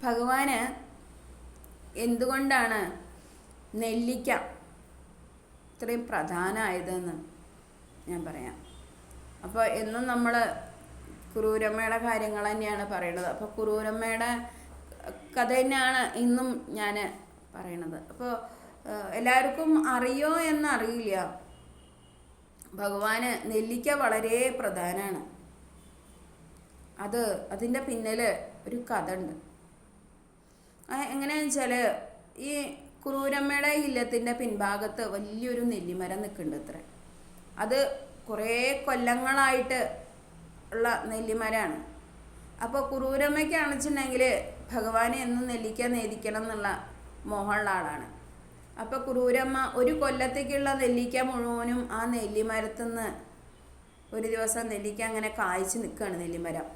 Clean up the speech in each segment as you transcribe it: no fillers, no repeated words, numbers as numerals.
ഭഗവാന് എന്തുകൊണ്ടാണ് നെല്ലിക്ക ഇത്രയും പ്രധാനമായതെന്ന് ഞാൻ പറയാം. അപ്പോൾ എന്നും നമ്മൾ കുറൂരമ്മയുടെ കാര്യങ്ങൾ തന്നെയാണ് പറയണത്. അപ്പോൾ കുറൂരമ്മയുടെ കഥ തന്നെയാണ് ഇന്നും ഞാൻ പറയണത്. അപ്പോൾ എല്ലാവർക്കും അറിയോ എന്നറിയില്ല, ഭഗവാന് നെല്ലിക്ക വളരെ പ്രധാനമാണ്. അതിൻ്റെ പിന്നിൽ ഒരു കഥ ഉണ്ട്. എങ്ങനെയാണെന്ന് വെച്ചാൽ, ഈ കുറൂരമ്മയുടെ ഇല്ലത്തിൻ്റെ പിൻഭാഗത്ത് വലിയൊരു നെല്ലിമരം നിൽക്കുന്നുണ്ട് അത്ര. അത് കുറേ കൊല്ലങ്ങളായിട്ട് ഉള്ള നെല്ലിമരമാണ്. അപ്പോൾ കുറൂരമ്മയ്ക്കാണെന്ന് വെച്ചിട്ടുണ്ടെങ്കിൽ ഭഗവാനെ എന്നും നെല്ലിക്ക നേദിക്കണം എന്നുള്ള മോഹമുള്ള ആളാണ്. അപ്പോൾ കുറൂരമ്മ ഒരു കൊല്ലത്തേക്കുള്ള നെല്ലിക്ക മുഴുവനും ആ നെല്ലിമരത്തു നിന്ന് ഒരു ദിവസം നെല്ലിക്ക അങ്ങനെ കായ്ച്ച് നിൽക്കുകയാണ് നെല്ലിമരം.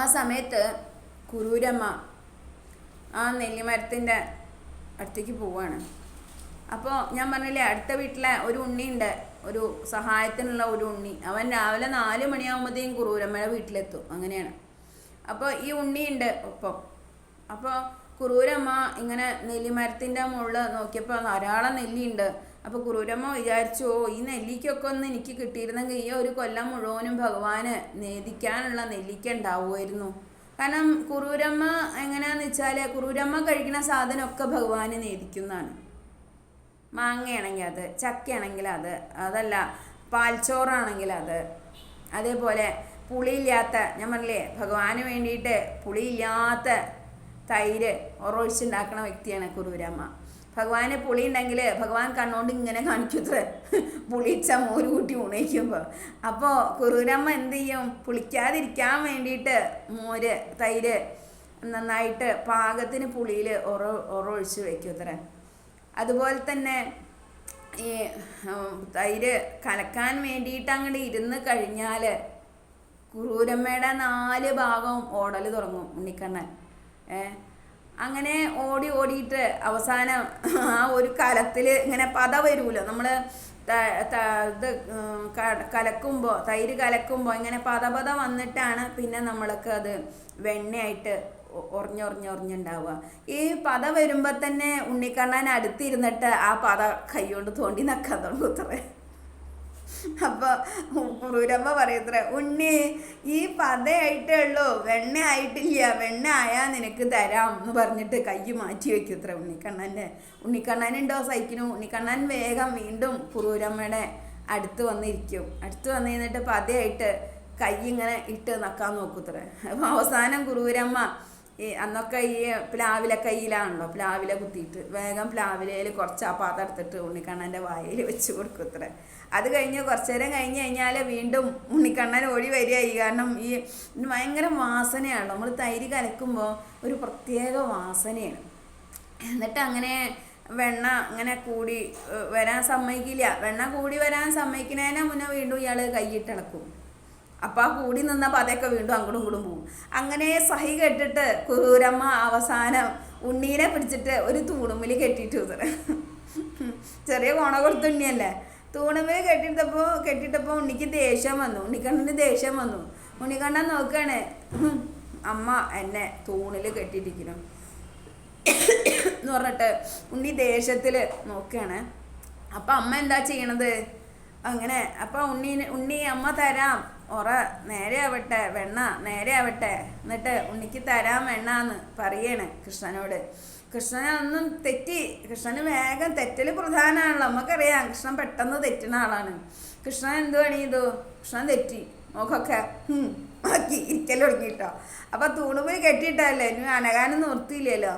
ആ സമയത്ത് കുറൂരമ്മ ആ നെല്ലിമരത്തിൻ്റെ അടുത്തേക്ക് പോവാണ്. അപ്പോൾ ഞാൻ പറഞ്ഞില്ലേ, അടുത്ത വീട്ടിലെ ഒരു ഉണ്ണിയുണ്ട്, ഒരു സഹായത്തിനുള്ള ഒരു ഉണ്ണി. അവൻ രാവിലെ 4 മണിയാകുമ്പോഴത്തേക്കും കുറൂരമ്മയുടെ വീട്ടിലെത്തും. അങ്ങനെയാണ്. അപ്പോൾ ഈ ഉണ്ണിയുണ്ട് ഒപ്പം. അപ്പോൾ കുറൂരമ്മ ഇങ്ങനെ നെല്ലിമരത്തിൻ്റെ മുകളിൽ നോക്കിയപ്പോൾ ധാരാളം നെല്ലിയുണ്ട്. അപ്പോൾ കുറൂരമ്മ വിചാരിച്ചു, ഈ നെല്ലിക്കൊക്കെ ഒന്ന് എനിക്ക് കിട്ടിയിരുന്നെങ്കിൽ ഈ ഒരു കൊല്ലം മുഴുവനും ഭഗവാന് നേദിക്കാനുള്ള നെല്ലിക്ക ഉണ്ടാവുമായിരുന്നു. കാരണം കുറൂരമ്മ എങ്ങനെയാണെന്ന് വെച്ചാൽ, കുറൂരമ്മ കഴിക്കുന്ന സാധനമൊക്കെ ഭഗവാന് നേദിക്കുന്നതാണ്. മാങ്ങയാണെങ്കിൽ അത്, ചക്കയാണെങ്കിൽ അത്, അതല്ല പാൽച്ചോറാണെങ്കിൽ അത്, അതേപോലെ പുളിയില്ലാത്ത, ഞാൻ പറഞ്ഞില്ലേ ഭഗവാന് വേണ്ടിയിട്ട് പുളിയില്ലാത്ത തൈര് ഒറൊഴിച്ചുണ്ടാക്കുന്ന വ്യക്തിയാണ് കുറൂരമ്മ. ഭഗവാന് പുളി ഉണ്ടെങ്കിൽ ഭഗവാൻ കണ്ണുകൊണ്ട് ഇങ്ങനെ കാണിക്കത്ര, പുളിച്ച മോര് കൂട്ടി ഉണയിക്കുമ്പോൾ. അപ്പോൾ കുറൂരമ്മ എന്ത് ചെയ്യും, പുളിക്കാതിരിക്കാൻ വേണ്ടിയിട്ട് മോര് തൈര് നന്നായിട്ട് പാകത്തിന് പുളിയിൽ ഒറൊഴിച്ച് വയ്ക്കുമത്ര. അതുപോലെ തന്നെ ഈ തൈര് കലക്കാൻ വേണ്ടിയിട്ട് അങ്ങോട്ട് ഇരുന്ന് കഴിഞ്ഞാൽ കുറൂരമ്മയുടെ 4 ഭാഗവും ഓടൽ തുടങ്ങും ഉണ്ണിക്കണ്ണൻ. അങ്ങനെ ഓടിയിട്ട് അവസാനം ആ ഒരു കലത്തിൽ ഇങ്ങനെ പത വരുമല്ലോ, നമ്മൾ ഇത് കലക്കുമ്പോൾ, തൈര് കലക്കുമ്പോൾ ഇങ്ങനെ പത വന്നിട്ടാണ് പിന്നെ നമ്മൾക്ക് അത് വെണ്ണയായിട്ട് ഉറഞ്ഞുണ്ടാവുക. ഈ പത വരുമ്പോൾ തന്നെ ഉണ്ണിക്കണ്ണൻ അടുത്തിരുന്നിട്ട് ആ പത കൈകൊണ്ട് തോണ്ടി നക്കാൻ തുടങ്ങുത്രേ. അപ്പോൾ കുറൂരമ്മ പറയത്രേ, ഉണ്ണി ഈ പതയായിട്ടേ ഉള്ളൂ, വെണ്ണ ആയിട്ടില്ല, വെണ്ണ ആയാൽ നിനക്ക് തരാം എന്ന് പറഞ്ഞിട്ട് കൈ മാറ്റി വയ്ക്കുത്രേ ഉണ്ണിക്കണ്ണനുണ്ടോ സഹിക്കുന്നു. ഉണ്ണിക്കണ്ണൻ വേഗം വീണ്ടും കുറൂരമ്മയുടെ അടുത്ത് വന്നിരിക്കും. അടുത്ത് വന്നിരുന്നിട്ട് പതയായിട്ട് കൈ ഇങ്ങനെ ഇട്ട് നക്കാൻ നോക്കുത്രേ. അപ്പോൾ അവസാനം കുറൂരമ്മ അന്നൊക്കെ ഈ പ്ലാവില കയ്യിലാണല്ലോ, പ്ലാവില കുത്തിയിട്ട് വേഗം പ്ലാവിലയിൽ കുറച്ച് ആ പാത്രം എടുത്തിട്ട് ഉണ്ണിക്കണ്ണൻ്റെ വായിൽ വെച്ച് കൊടുക്കുത്രേ. അത് കഴിഞ്ഞ് കുറച്ച് നേരം കഴിഞ്ഞാൽ വീണ്ടും ഉണ്ണിക്കണ്ണൻ ഓടി വരികയായി. കാരണം ഈ ഭയങ്കര വാസനയാണ്, നമ്മൾ തൈര് കലക്കുമ്പോൾ ഒരു പ്രത്യേക വാസനയാണ്. എന്നിട്ട് അങ്ങനെ വെണ്ണ ഇങ്ങനെ കൂടി വരാൻ സമ്മതിക്കില്ല. വെണ്ണ കൂടി വരാൻ സമ്മതിക്കുന്നതിന് മുന്നേ വീണ്ടും ഇയാൾ കൈയിട്ടിളക്കും. അപ്പം ആ കൂടി നിന്ന പതയൊക്കെ വീണ്ടും അങ്ങോട്ടും ഇങ്ങോട്ടും പോകും. അങ്ങനെ സഹി കെട്ടിട്ട് കുറൂരമ്മ അവസാനം ഉണ്ണീനെ പിടിച്ചിട്ട് ഒരു തൂണുമ്മിൽ കെട്ടിയിട്ട് ചെറിയ കോണ കൊടുത്തുണ്ണിയല്ലേ, തൂണുമ്മിൽ കെട്ടിട്ടപ്പോൾ ഉണ്ണിക്ക് ദേഷ്യം വന്നു, ഉണ്ണിക്കണ്ണന് ദേഷ്യം വന്നു. ഉണ്ണിക്കണ്ണൻ നോക്കുകയാണ്, അമ്മ എന്നെ തൂണിൽ കെട്ടിയിട്ടിരിക്കണം എന്ന് പറഞ്ഞിട്ട് ഉണ്ണി ദേഷ്യത്തിൽ നോക്കുകയാണ്. അപ്പം അമ്മ എന്താ ചെയ്യണത്, അങ്ങനെ അപ്പം ഉണ്ണി അമ്മ തരാം, നേരെ ആവട്ടെ, വെണ്ണ നേരെ ആവട്ടെ, എന്നിട്ട് ഉണ്ണിക്ക് തരാം വെണ്ണ എന്ന് പറയാണ് കൃഷ്ണനോട്. കൃഷ്ണനൊന്നും കൃഷ്ണന് വേഗം തെറ്റൽ പ്രധാനമാണല്ലോ, നമുക്കറിയാം കൃഷ്ണൻ പെട്ടെന്ന് തെറ്റുന്ന ആളാണ്. കൃഷ്ണൻ എന്ത് പണി ചെയ്തു, കൃഷ്ണൻ തെറ്റി നോക്കൊക്കെ ആക്കി ഇരിക്കൽ തുടങ്ങിയിട്ടോ. അപ്പം തൂണുപോയി കെട്ടിയിട്ടല്ലേ, ഇനി അനകാനും നിർത്തിയില്ലല്ലോ.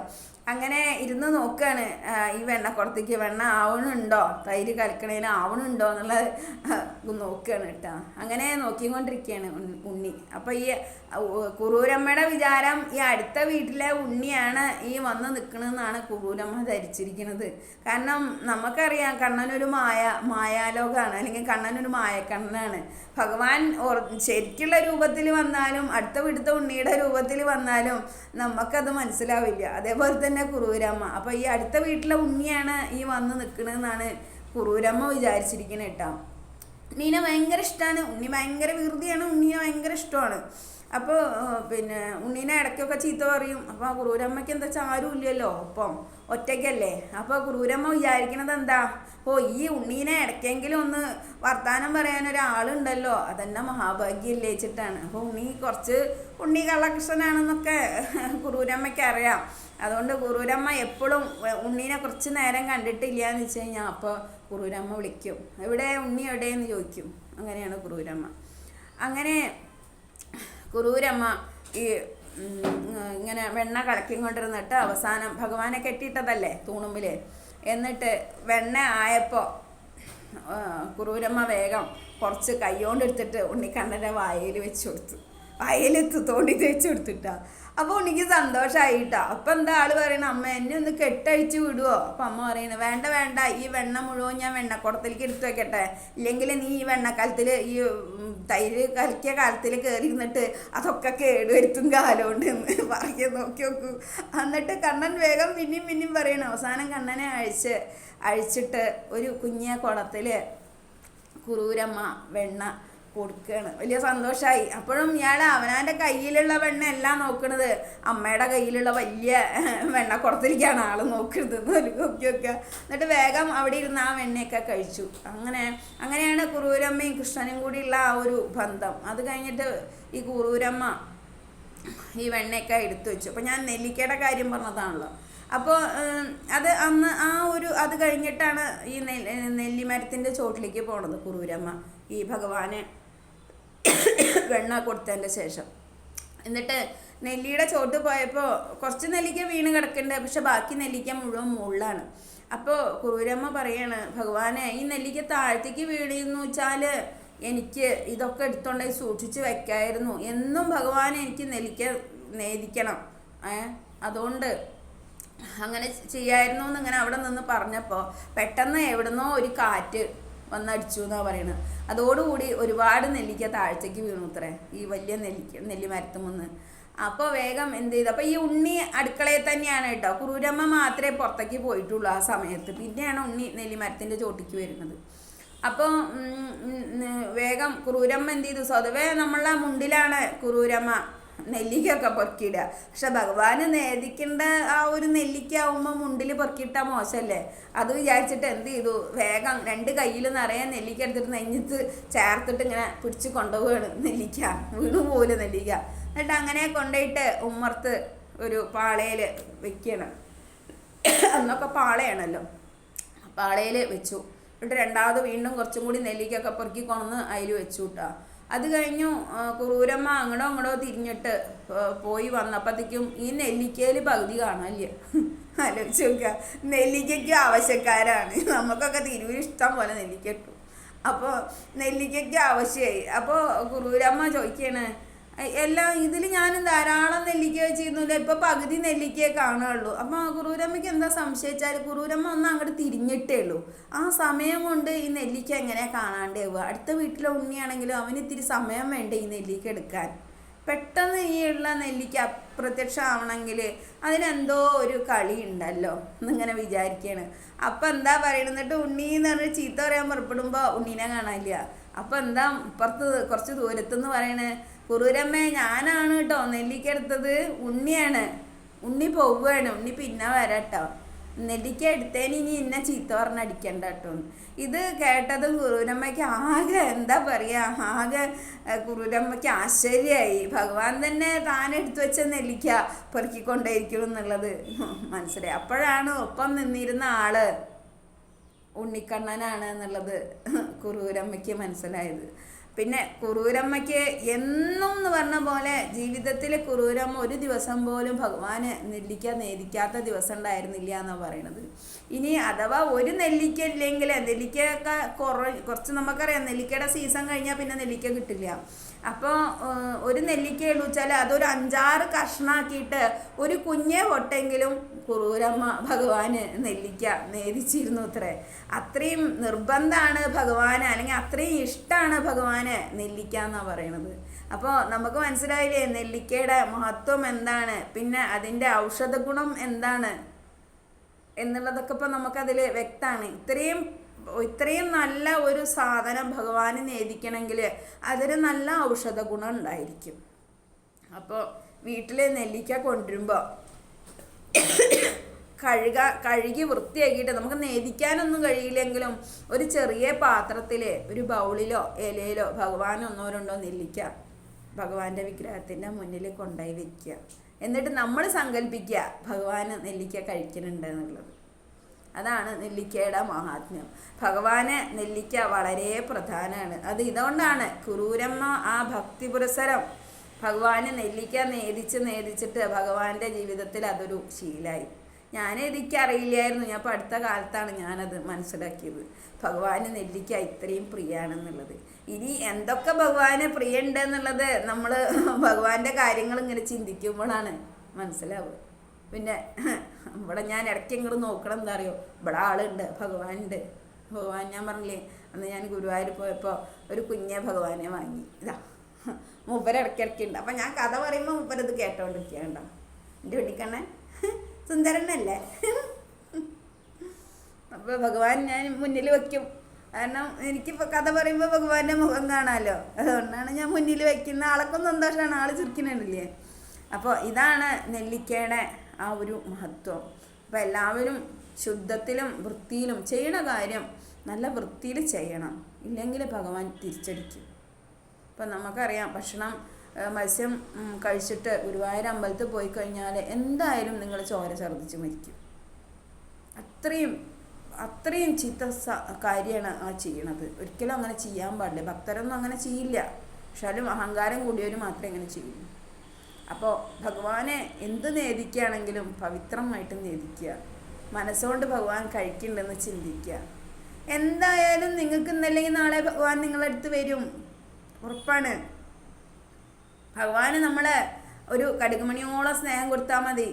അങ്ങനെ ഇരുന്ന് നോക്കുകയാണ് ഈ വെണ്ണക്കുടത്തേക്ക് വെണ്ണ ആവണുണ്ടോ, തൈര് കലക്കണേന് ആവണുണ്ടോ എന്നുള്ളത് നോക്കുകയാണ് കേട്ടോ. അങ്ങനെ നോക്കിക്കൊണ്ടിരിക്കുകയാണ് ഉണ്ണി. അപ്പോൾ ഈ കുറൂരമ്മയുടെ വിചാരം ഈ അടുത്ത വീട്ടിലെ ഉണ്ണിയാണ് ഈ വന്ന് നിൽക്കണമെന്നാണ് കുറൂരമ്മ ധരിച്ചിരിക്കുന്നത്. കാരണം നമുക്കറിയാം കണ്ണനൊരു മായാലോകമാണ്, അല്ലെങ്കിൽ കണ്ണനൊരു മായക്കണ്ണനാണ്. ഭഗവാൻ ശരിക്കുള്ള രൂപത്തിൽ വന്നാലും അടുത്ത വീട്ടിലത്തെ ഉണ്ണിയുടെ രൂപത്തിൽ വന്നാലും നമുക്കത് മനസ്സിലാവില്ല. അതേപോലെ തന്നെ കുറൂരമ്മ. അപ്പോൾ ഈ അടുത്ത വീട്ടിലെ ഉണ്ണിയാണ് ഈ വന്ന് നിൽക്കണമെന്നാണ് കുറൂരമ്മ വിചാരിച്ചിരിക്കുന്നത് കേട്ടോ. ഉണ്ണീനെ ഭയങ്കര ഇഷ്ടമാണ്, ഉണ്ണി ഭയങ്കര വികൃതിയാണ്, ഉണ്ണിയെ ഭയങ്കര ഇഷ്ടമാണ്. അപ്പോൾ പിന്നെ ഉണ്ണീനെ ഇടയ്ക്കൊക്കെ ചീത്ത പറയും. അപ്പോൾ ക്രൂരമ്മയ്ക്ക് എന്താ വെച്ചാൽ ആരും ഇല്ലല്ലോ, ഒപ്പം ഒറ്റയ്ക്കല്ലേ. അപ്പോൾ ക്രൂരമ്മ വിചാരിക്കണത് എന്താ, ഓ ഈ ഉണ്ണീനെ ഇടയ്ക്കെങ്കിലും ഒന്ന് വർത്താനം പറയാൻ ഒരാളുണ്ടല്ലോ, അതെന്നെ മഹാഭാഗ്യല്ലേ വെച്ചിട്ടാണ്. അപ്പോൾ ഉണ്ണി കള്ളകൃഷ്ണനാണെന്നൊക്കെ ക്രൂരമ്മയ്ക്ക് അറിയാം. അതുകൊണ്ട് ക്രൂരമ്മ എപ്പോഴും ഉണ്ണീനെ കുറച്ച് നേരം കണ്ടിട്ടില്ല എന്ന് വെച്ച് കഴിഞ്ഞാൽ അപ്പോൾ ക്രൂരമ്മ വിളിക്കും, എവിടെ ഉണ്ണി എവിടെയെന്ന് ചോദിക്കും. അങ്ങനെയാണ് ക്രൂരമ്മ. അങ്ങനെ ക്രൂരമ്മ ഈ ഇങ്ങനെ വെണ്ണ കലക്കിക്കൊണ്ടിരുന്നിട്ട് അവസാനം ഭഗവാനെ കെട്ടിയിട്ടതല്ലേ തൂണുമ്പിൽ, എന്നിട്ട് വെണ്ണ ആയപ്പോൾ ക്രൂരമ്മ വേഗം കുറച്ച് കൈകൊണ്ട് എടുത്തിട്ട് ഉണ്ണിക്കണ്ണൻ്റെ വായിൽ വെച്ച് കൊടുത്തു. വായിലെത്ത് തോണ്ടി തേച്ച് കൊടുത്തിട്ടാ. അപ്പോൾ ഉണ്ണിക്ക് സന്തോഷമായിട്ടാ. അപ്പം എന്താ ആള് പറയണ, അമ്മ എന്നെ ഒന്ന് കെട്ടഴിച്ച് വിടുവോ? അപ്പം അമ്മ പറയണ, വേണ്ട, ഈ വെണ്ണ മുഴുവൻ ഞാൻ വെണ്ണക്കുടത്തിലേക്ക് എടുത്തു വെക്കട്ടെ, ഇല്ലെങ്കിൽ നീ ഈ വെണ്ണക്കാലത്തിൽ ഈ തൈര് കലക്കിയ കാലത്തിൽ കയറി ഇരുന്നിട്ട് അതൊക്കെ കേടുവരുത്തും കാലമുണ്ട് എന്ന് പറയാൻ നോക്കി നോക്കൂ. എന്നിട്ട് കണ്ണൻ വേഗം പിന്നെയും പറയണം. അവസാനം കണ്ണനെ അഴിച്ചിട്ട് ഒരു കുഞ്ഞ കുടത്തിൽ ക്രൂരമ്മ വെണ്ണ കൊടുക്കുകയാണ്. വലിയ സന്തോഷമായി. അപ്പോഴും ഇയാൾ അവനാൻ്റെ കയ്യിലുള്ള വെണ്ണ എല്ലാം നോക്കണത് അമ്മയുടെ കയ്യിലുള്ള വലിയ വെണ്ണക്കുടത്തിലേക്കാണ് ആൾ നോക്കുന്നത് ഒരു നോക്കിയൊക്കെ. എന്നിട്ട് വേഗം അവിടെ ഇരുന്ന് ആ വെണ്ണയൊക്കെ കഴിച്ചു. അങ്ങനെയാണ് ക്രൂരമ്മയും കൃഷ്ണനും കൂടിയുള്ള ആ ഒരു ബന്ധം. അത് കഴിഞ്ഞിട്ട് ഈ ക്രൂരമ്മ ഈ വെണ്ണയൊക്കെ എടുത്തു വെച്ചു. അപ്പോൾ ഞാൻ നെല്ലിക്കയുടെ കാര്യം പറഞ്ഞതാണല്ലോ. അപ്പോൾ അത് കഴിഞ്ഞിട്ടാണ് ഈ നെല്ലിമരത്തിൻ്റെ ചോട്ടിലേക്ക് പോണത് ക്രൂരമ്മ, ഈ ഭഗവാന് വെണ്ണ കൊടുത്തതിൻ്റെ ശേഷം. എന്നിട്ട് നെല്ലിയുടെ ചോട്ട് പോയപ്പോൾ കുറച്ച് നെല്ലിക്ക വീണ് കിടക്കുന്നുണ്ട്, പക്ഷെ ബാക്കി നെല്ലിക്ക മുഴുവൻ മുകളിലാണ്. അപ്പോൾ ക്രൂരമ്മ പറയാണ്, ഭഗവാനെ ഈ നെല്ലിക്ക താഴത്തേക്ക് വീണിരുന്നു വെച്ചാൽ എനിക്ക് ഇതൊക്കെ എടുത്തോണ്ടായി സൂക്ഷിച്ച് വെക്കായിരുന്നു. എന്നും ഭഗവാനെ എനിക്ക് നെല്ലിക്ക നേദിക്കണം, അതുകൊണ്ട് അങ്ങനെ ചെയ്യായിരുന്നു എന്നിങ്ങനെ അവിടെ നിന്ന് പറഞ്ഞപ്പോൾ പെട്ടെന്ന് എവിടുന്നോ ഒരു കാറ്റ് വന്നടിച്ചു എന്നാണ് പറയണത്. അതോടുകൂടി ഒരുപാട് നെല്ലിക്ക താഴത്തേക്ക് വീണു അത്രേ, ഈ വലിയ നെല്ലിമരത്തുമെന്ന്. അപ്പോൾ വേഗം എന്ത് ചെയ്തു, അപ്പോൾ ഈ ഉണ്ണി അടുക്കളയിൽ തന്നെയാണ് കേട്ടോ. ക്രൂരമ്മ മാത്രമേ പുറത്തേക്ക് പോയിട്ടുള്ളൂ ആ സമയത്ത്. പിന്നെയാണ് ഉണ്ണി നെല്ലിമരത്തിൻ്റെ ചോട്ടിക്ക് വരുന്നത്. അപ്പോൾ വേഗം ക്രൂരമ്മ എന്ത് ചെയ്തു, സ്വതവേ നമ്മളെ മുണ്ടിലാണ് ക്രൂരമ്മ നെല്ലിക്കൊക്കെ പൊറുക്കിയിടുക. പക്ഷെ ഭഗവാന് നേദിക്കേണ്ട ആ ഒരു നെല്ലിക്ക ആവുമ്പോൾ മുണ്ടിൽ പൊറുക്കിയിട്ടാൽ മോശമല്ലേ. അത് വിചാരിച്ചിട്ട് എന്ത് ചെയ്തു, വേഗം 2 കയ്യിൽ നിറയെ നെല്ലിക്ക എടുത്തിട്ട് നെഞ്ഞത്ത് ചേർത്തിട്ട് ഇങ്ങനെ പിടിച്ച് കൊണ്ടുപോവുകയാണ്. നെല്ലിക്ക വീണു പോലെ നെല്ലിക്ക. എന്നിട്ട് അങ്ങനെ കൊണ്ടുപോയിട്ട് ഉമ്മർത്ത് ഒരു പാളയിൽ വെക്കണം. അന്നൊക്കെ പാളയാണല്ലോ, പാളയിൽ വെച്ചു. എന്നിട്ട് രണ്ടാമത് വീണ്ടും കുറച്ചും കൂടി നെല്ലിക്കൊക്കെ പൊറുക്കി കൊണ്ടുവന്ന് അതിൽ വെച്ചു കേട്ടോ. അത് കഴിഞ്ഞു ക്രൂരമ്മ അങ്ങോട്ടോ തിരിഞ്ഞിട്ട് പോയി വന്നപ്പോഴത്തേക്കും ഈ നെല്ലിക്കയിൽ പകുതി കാണാനില്ല. ആലോചിച്ച് നോക്കുക, നെല്ലിക്കയ്ക്ക് ആവശ്യക്കാരാണ്. നമുക്കൊക്കെ തിരുവിൽ ഇഷ്ടം പോലെ നെല്ലിക്ക കിട്ടും. അപ്പോൾ നെല്ലിക്കയ്ക്ക് ആവശ്യമായി. അപ്പോൾ ക്രൂരമ്മ ചോദിക്കുകയാണ്, എല്ലാം ഇതിൽ ഞാൻ ധാരാളം നെല്ലിക്ക വെച്ചിരുന്നില്ല, ഇപ്പോൾ പകുതി നെല്ലിക്കയെ കാണുകയുള്ളൂ. അപ്പോൾ ക്രൂരമ്മയ്ക്ക് എന്താ സംശയിച്ചാൽ ക്രൂരമ്മ ഒന്ന് അങ്ങോട്ട് തിരിഞ്ഞിട്ടേ ഉള്ളൂ. ആ സമയം കൊണ്ട് ഈ നെല്ലിക്ക എങ്ങനെയാണ് കാണാണ്ടാവുക? അടുത്ത വീട്ടിലെ ഉണ്ണിയാണെങ്കിലും അവന് ഇത്തിരി സമയം വേണ്ടേ ഈ നെല്ലിക്ക എടുക്കാൻ. പെട്ടെന്ന് ഈ ഉള്ള നെല്ലിക്ക അപ്രത്യക്ഷമാവണമെങ്കിൽ അതിനെന്തോ ഒരു കളി ഉണ്ടല്ലോ എന്നിങ്ങനെ വിചാരിക്കുകയാണ്. അപ്പം എന്താ പറയണെന്നിട്ട് ഉണ്ണീന്ന് പറഞ്ഞ് ചീത്ത പറയാൻ പുറപ്പെടുമ്പോൾ ഉണ്ണീനെ കാണാനില്ല. അപ്പം എന്താ ഇപ്പുറത്ത് കുറച്ച് ദൂരത്തുനിന്ന് പറയണേ, ക്രൂരമ്മേ ഞാനാണ് കേട്ടോ നെല്ലിക്ക എടുത്തത്, ഉണ്ണിയാണ്, ഉണ്ണി പോവുകയാണ്, ഉണ്ണി പിന്നെ വരാട്ടോ, നെല്ലിക്ക എടുത്തതിന് ഇനി എന്നെ ചീത്ത പറഞ്ഞ് അടിക്കണ്ട കേട്ടോ. ഇത് കേട്ടതും ക്രൂരമ്മയ്ക്ക് ആകെ എന്താ പറയുക, ആകെ ക്രൂരമ്മയ്ക്ക് ആശ്ചര്യമായി. ഭഗവാൻ തന്നെ താൻ എടുത്തു വെച്ച നെല്ലിക്ക പെറുക്കിക്കൊണ്ടേയിരിക്കണം എന്നുള്ളത് മനസ്സിലായി. അപ്പോഴാണ് ഒപ്പം നിന്നിരുന്ന ആള് ഉണ്ണിക്കണ്ണനാണ് എന്നുള്ളത് ക്രൂരമ്മയ്ക്ക് മനസ്സിലായത്. പിന്നെ ക്രൂരമ്മയ്ക്ക് എന്നും എന്ന് പറഞ്ഞ പോലെ ജീവിതത്തിൽ ക്രൂരമ്മ ഒരു ദിവസം പോലും ഭഗവാന് നെല്ലിക്ക നേദിക്കാത്ത ദിവസം ഉണ്ടായിരുന്നില്ല എന്നാണ് പറയണത്. ഇനി അഥവാ ഒരു നെല്ലിക്ക ഇല്ലെങ്കിൽ നെല്ലിക്കയൊക്കെ കുറച്ച് നമുക്കറിയാം, നെല്ലിക്കയുടെ സീസൺ കഴിഞ്ഞാൽ പിന്നെ നെല്ലിക്ക കിട്ടില്ല. അപ്പോൾ ഒരു നെല്ലിക്ക വെച്ചാൽ അതൊരു 5-6 കഷ്ണാക്കിയിട്ട് ഒരു കുഞ്ഞെ പൊട്ടെങ്കിലും ക്രൂരമ്മ ഭഗവാന് നെല്ലിക്ക നേദിച്ചിരുന്നു അത്രേ. അത്രയും നിർബന്ധമാണ് ഭഗവാന്, അല്ലെങ്കിൽ അത്രയും ഇഷ്ടമാണ് ഭഗവാന് നെല്ലിക്ക എന്നാണ് പറയണത്. അപ്പോൾ നമുക്ക് മനസ്സിലായില്ലേ നെല്ലിക്കയുടെ മഹത്വം എന്താണ്, പിന്നെ അതിൻ്റെ ഔഷധ ഗുണം എന്താണ് എന്നുള്ളതൊക്കെ ഇപ്പോൾ നമുക്കതിൽ വ്യക്തമാണ്. ഇത്രയും നല്ല ഒരു സാധനം ഭഗവാന് നേദിക്കണമെങ്കിൽ അതിന് നല്ല ഔഷധ ഗുണം ഉണ്ടായിരിക്കും. അപ്പോൾ വീട്ടിൽ നെല്ലിക്ക കൊണ്ടുവരുമ്പോൾ കഴുകി വൃത്തിയാക്കിയിട്ട്, നമുക്ക് നേദിക്കാനൊന്നും കഴിയില്ലെങ്കിലും ഒരു ചെറിയ പാത്രത്തിൽ ഒരു ബൗളിലോ ഇലയിലോ ഭഗവാൻ ഒന്നോ രണ്ടോ നെല്ലിക്ക ഭഗവാന്റെ വിഗ്രഹത്തിൻ്റെ മുന്നിൽ കൊണ്ടുപോയി വെക്കുക. എന്നിട്ട് നമ്മൾ സങ്കല്പിക്കുക ഭഗവാൻ നെല്ലിക്ക കഴിക്കുന്നുണ്ട് എന്നുള്ളത്. അതാണ് നെല്ലിക്കയുടെ മഹാത്മ്യം. ഭഗവാന് നെല്ലിക്ക വളരെ പ്രധാനമാണ്. അത് ഇതുകൊണ്ടാണ് കുറൂരമ്മ ആ ഭക്തി പുരസരം ഭഗവാന് നെല്ലിക്ക നേദിച്ചിട്ട് ഭഗവാന്റെ ജീവിതത്തിൽ അതൊരു ശീലമായി. എനിക്കറിയില്ലായിരുന്നു. ഞാൻ ഇപ്പോൾ അടുത്ത കാലത്താണ് ഞാനത് മനസ്സിലാക്കിയത്, ഭഗവാന് നെല്ലിക്ക ഇത്രയും പ്രിയാണെന്നുള്ളത്. ഇനി എന്തൊക്കെ ഭഗവാന് പ്രിയുണ്ട് എന്നുള്ളത് നമ്മൾ ഭഗവാന്റെ കാര്യങ്ങൾ ഇങ്ങനെ ചിന്തിക്കുമ്പോഴാണ് മനസ്സിലാവുക. പിന്നെ ഇവിടെ ഞാൻ ഇടയ്ക്ക് ഇങ്ങോട്ട് നോക്കണം, എന്താ അറിയോ, ഇവിടെ ആളുണ്ട്, ഭഗവാനുണ്ട്. ഭഗവാൻ ഞാൻ പറഞ്ഞില്ലേ, അന്ന് ഞാൻ ഗുരുവായൂർ പോയപ്പോൾ ഒരു കുഞ്ഞെ ഭഗവാനെ വാങ്ങി. ഇതാ മൂപ്പര് ഇടയ്ക്കിടയ്ക്കുണ്ട്. അപ്പം ഞാൻ കഥ പറയുമ്പോൾ മൂപ്പരത് കേട്ടോണ്ടിരിക്കുകയുണ്ടോ. എൻ്റെ വെടിക്കണ്ണൻ സുന്ദരനല്ലേ. അപ്പോൾ ഭഗവാൻ ഞാൻ മുന്നിൽ വയ്ക്കും. കാരണം എനിക്കിപ്പോൾ കഥ പറയുമ്പോൾ ഭഗവാന്റെ മുഖം കാണാമല്ലോ, അതുകൊണ്ടാണ് ഞാൻ മുന്നിൽ വയ്ക്കുന്ന. ആളൊക്കെ സന്തോഷമാണ്, ആൾ ചിരിക്കുന്നുണ്ടല്ലേ. അപ്പോൾ ഇതാണ് നെല്ലിക്കയുടെ ആ ഒരു മഹത്വം. അപ്പോൾ എല്ലാവരും ശുദ്ധത്തിലും വൃത്തിയിലും ചെയ്യണ കാര്യം നല്ല വൃത്തിയിൽ ചെയ്യണം, ഇല്ലെങ്കിൽ ഭഗവാൻ തിരിച്ചടിക്കും. ഇപ്പം നമുക്കറിയാം, മത്സ്യം കഴിച്ചിട്ട് ഗുരുവായൂർ അമ്പലത്തിൽ പോയി കഴിഞ്ഞാൽ എന്തായാലും നിങ്ങൾ ചോര ഛർദ്ദിച്ച് മരിക്കും. അത്രയും ചീത്ത കാര്യമാണ് ആ ചെയ്യണത്. ഒരിക്കലും അങ്ങനെ ചെയ്യാൻ പാടില്ല. ഭക്തരൊന്നും അങ്ങനെ ചെയ്യില്ല. പക്ഷേ അഹങ്കാരം കൂടിയവർ മാത്രമേ അങ്ങനെ ചെയ്യുള്ളൂ. അപ്പോൾ ഭഗവാനെ എന്ത് നേദിക്കുകയാണെങ്കിലും പവിത്രമായിട്ട് നേദിക്കുക. മനസ്സുകൊണ്ട് ഭഗവാൻ കഴിക്കുന്നുണ്ടെന്ന് ചിന്തിക്കുക. എന്തായാലും നിങ്ങൾക്ക് ഇന്നല്ലെങ്കിൽ നാളെ ഭഗവാൻ നിങ്ങളടുത്ത് വരും, ഉറപ്പാണ്. ഭഗവാന് നമ്മളെ ഒരു കടുകുമണിയോളം സ്നേഹം കൊടുത്താൽ മതി.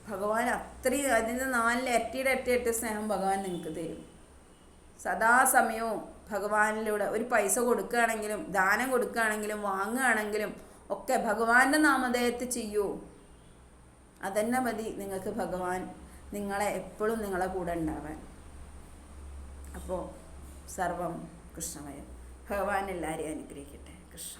ഭഗവാൻ അത്രയും അതിൻ്റെ 4 ഇരട്ടിയുടെ സ്നേഹം ഭഗവാൻ നിങ്ങൾക്ക് തരും. സദാസമയവും ഭഗവാനിലൂടെ ഒരു പൈസ കൊടുക്കുകയാണെങ്കിലും ദാനം കൊടുക്കുകയാണെങ്കിലും വാങ്ങുകയാണെങ്കിലും ഒക്കെ ഭഗവാന്റെ നാമധേയത്തിൽ ചെയ്യൂ. അതന്നെ മതി നിങ്ങൾക്ക് ഭഗവാൻ നിങ്ങളെ എപ്പോഴും നിങ്ങളെ കൂടെ ഉണ്ടാവാൻ. അപ്പോൾ സർവം കൃഷ്ണമയം. ഭഗവാൻ എല്ലാവരെയും അനുഗ്രഹിക്കട്ടെ. കൃഷ്ണ.